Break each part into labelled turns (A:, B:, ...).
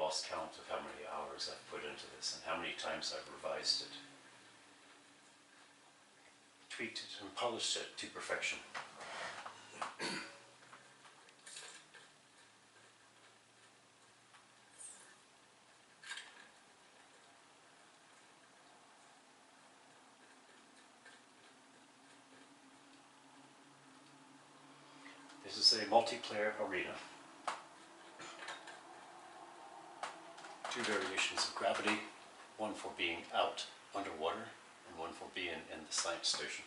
A: lost count of how many hours I've put into this and how many times I've revised it, tweaked it, and polished it to perfection. This is a multiplayer arena. 2 variations of gravity, one for being out underwater and one for being in the science station.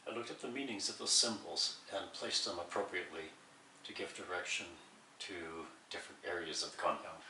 A: I looked up the meanings of those symbols and placed them appropriately to give direction to different areas of the compound.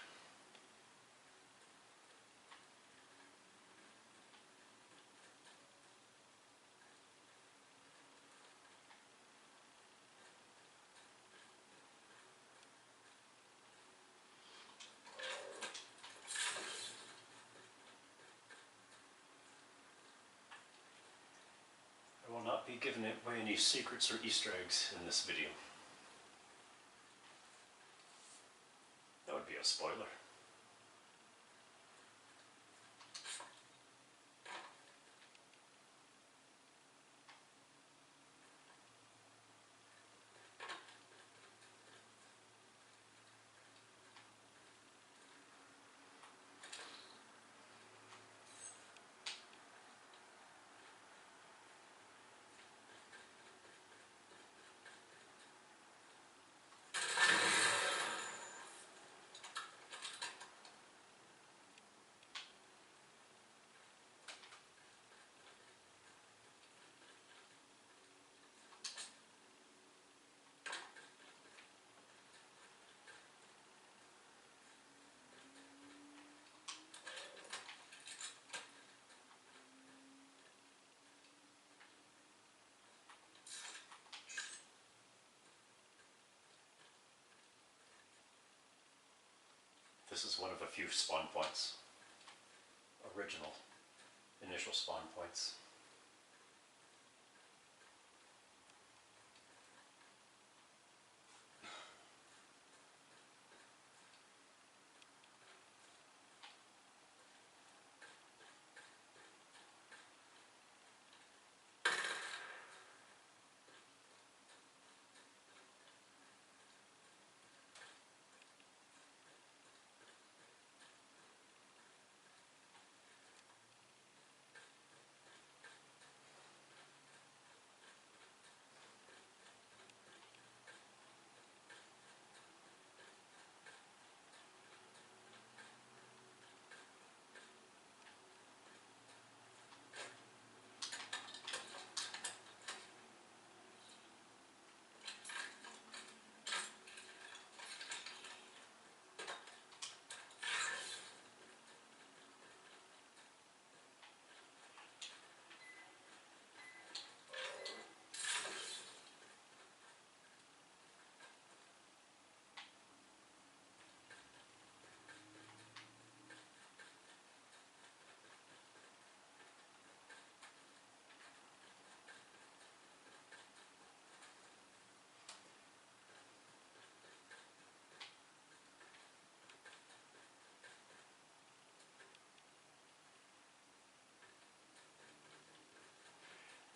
A: I will not be giving away any secrets or Easter eggs in this video. That would be a spoiler. This is one of a few spawn points, original initial spawn points.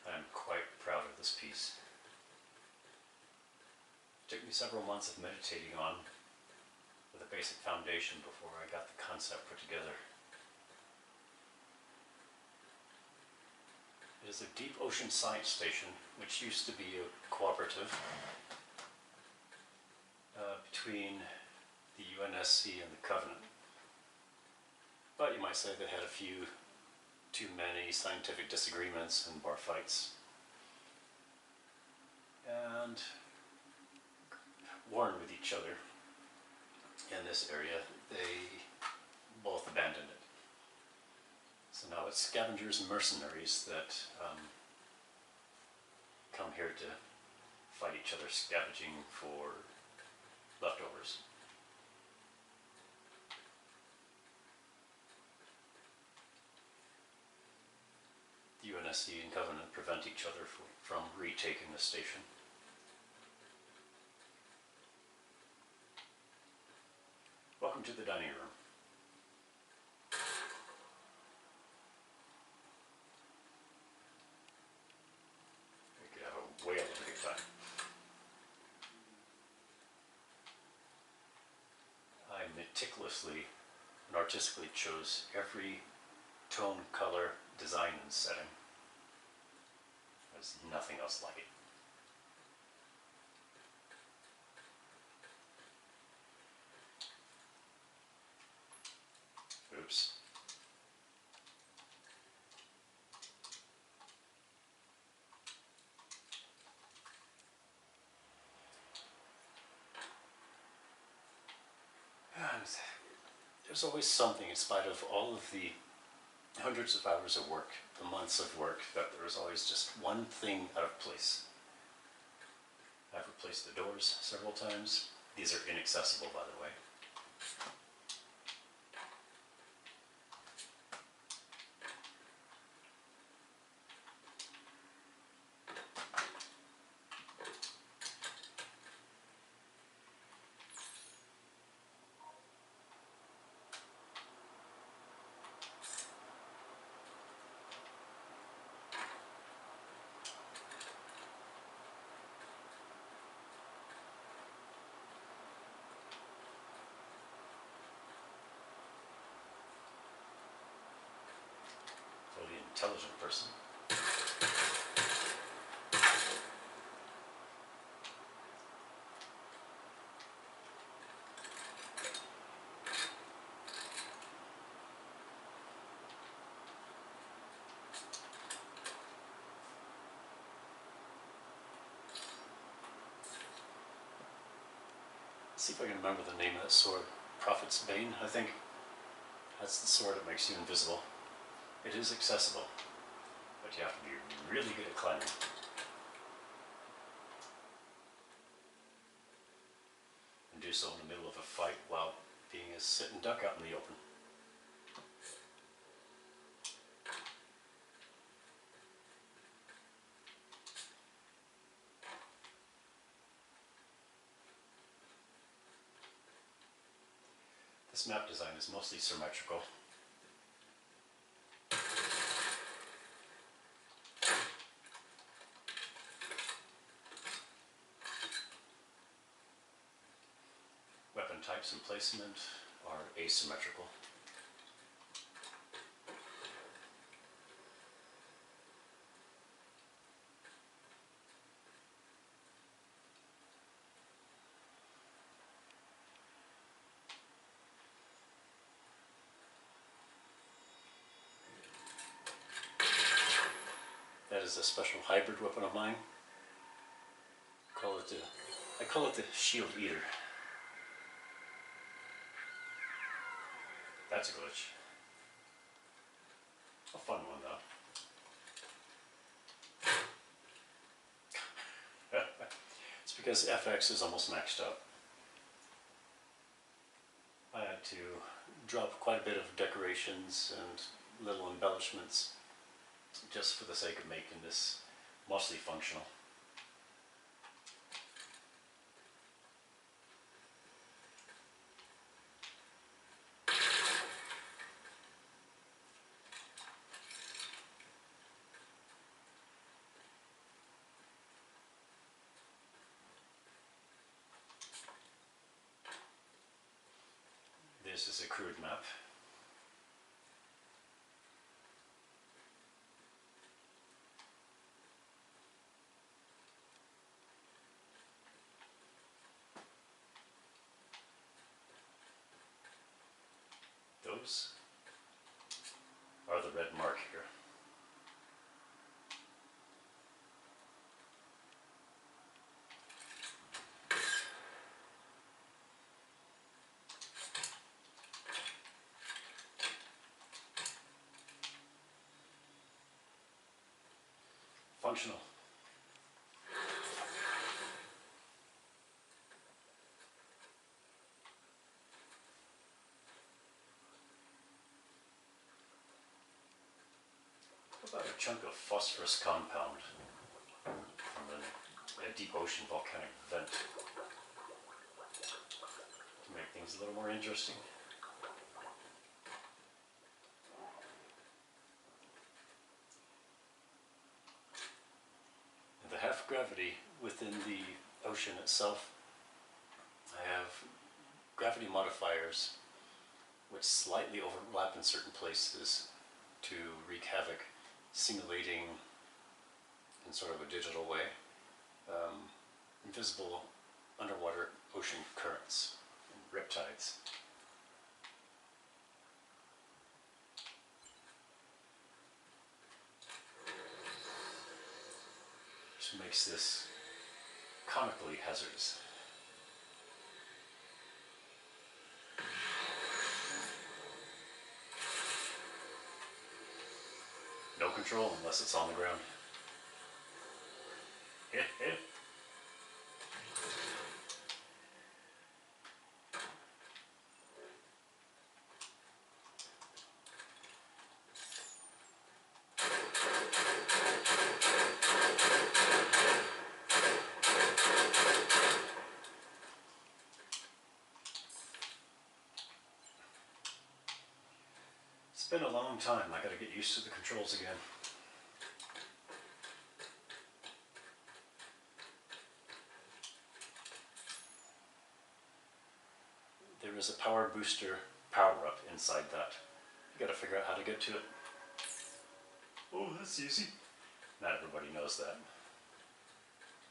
A: I'm quite proud of this piece. It took me several months of meditating on with a basic foundation before I got the concept put together. It is a deep ocean science station, which used to be a cooperative between the UNSC and the Covenant. But you might say they had a few too many scientific disagreements and bar fights, and warring with each other in this area. They both abandoned it. So now it's scavengers and mercenaries that come here to fight each other, scavenging for leftovers. The UNSC and Covenant prevent each other from retaking the station. Welcome to the dining room. We could have a whale of a good time. I meticulously and artistically chose every tone, color, design, and setting. There's nothing else like it. Oops. And there's always something, in spite of all of the hundreds of hours of work, the months of work, that there is always just one thing out of place. I've replaced the doors several times. These are inaccessible, by the way. For the intelligent person. Let's see if I can remember the name of that sword. Prophet's Bane, I think. That's the sword that makes you invisible. It is accessible, but you have to be really good at climbing. And do so in the middle of a fight while being a sit and duck out in the open. This map design is mostly symmetrical. Weapon types and placement are asymmetrical. That is a special hybrid weapon of mine. I call it the Shield Eater. That's a glitch. A fun one, though. It's because FX is almost maxed out. I had to drop quite a bit of decorations and little embellishments just for the sake of making this mostly functional. This is a crude map. Those are the red mark here. Functional. About a chunk of phosphorus compound from a deep ocean volcanic vent to make things a little more interesting. And the half gravity within the ocean itself, I have gravity modifiers which slightly overlap in certain places to wreak havoc, simulating in sort of a digital way invisible underwater ocean currents and riptides. Which makes this comically hazardous. No control unless it's on the ground. It's been a long time. I gotta get used to the controls again. There is a power booster power-up inside that. You gotta figure out how to get to it. Oh, that's easy. Not everybody knows that.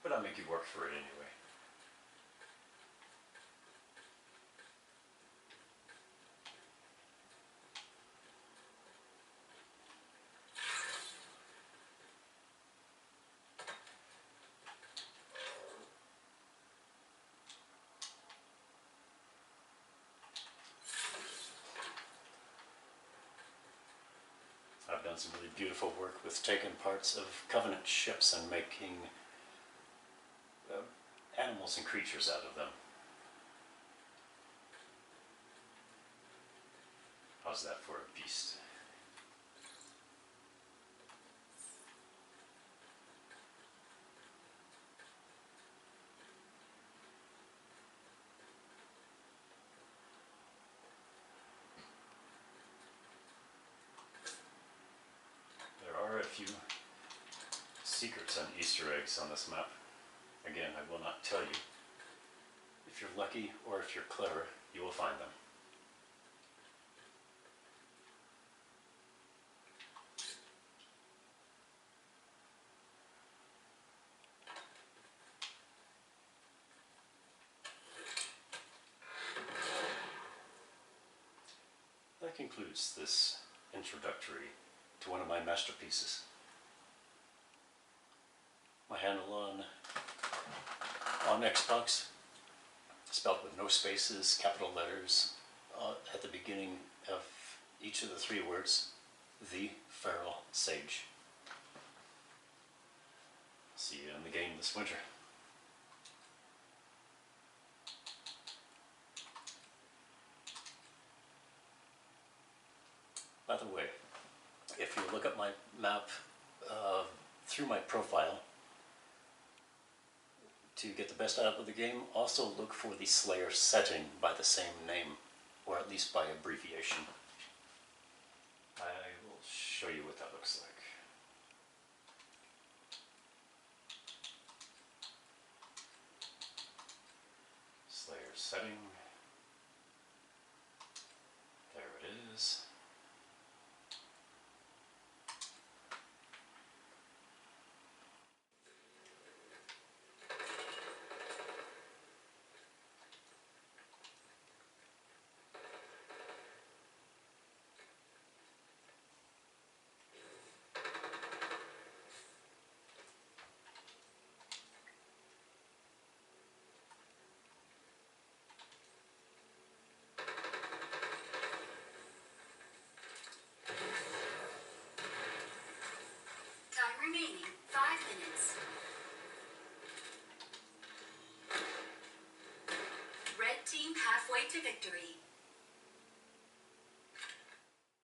A: But I'll make you work for it anyway. I've done some really beautiful work with taking parts of Covenant ships and making animals and creatures out of them. How's that for a beast? There are a few secrets and Easter eggs on this map. Again, I will not tell you. If you're lucky or if you're clever, you will find them. That concludes this introductory to one of my masterpieces. My handle on Xbox, spelled with no spaces, capital letters at the beginning of each of the 3 words, TheFeralSage. See you in the game this winter. By the way, if you look at my map through my profile, to get the best out of the game, also look for the Slayer setting by the same name, or at least by abbreviation. I will show you what that looks like. Slayer setting. There it is.
B: Remaining 5 minutes. Red team halfway to victory.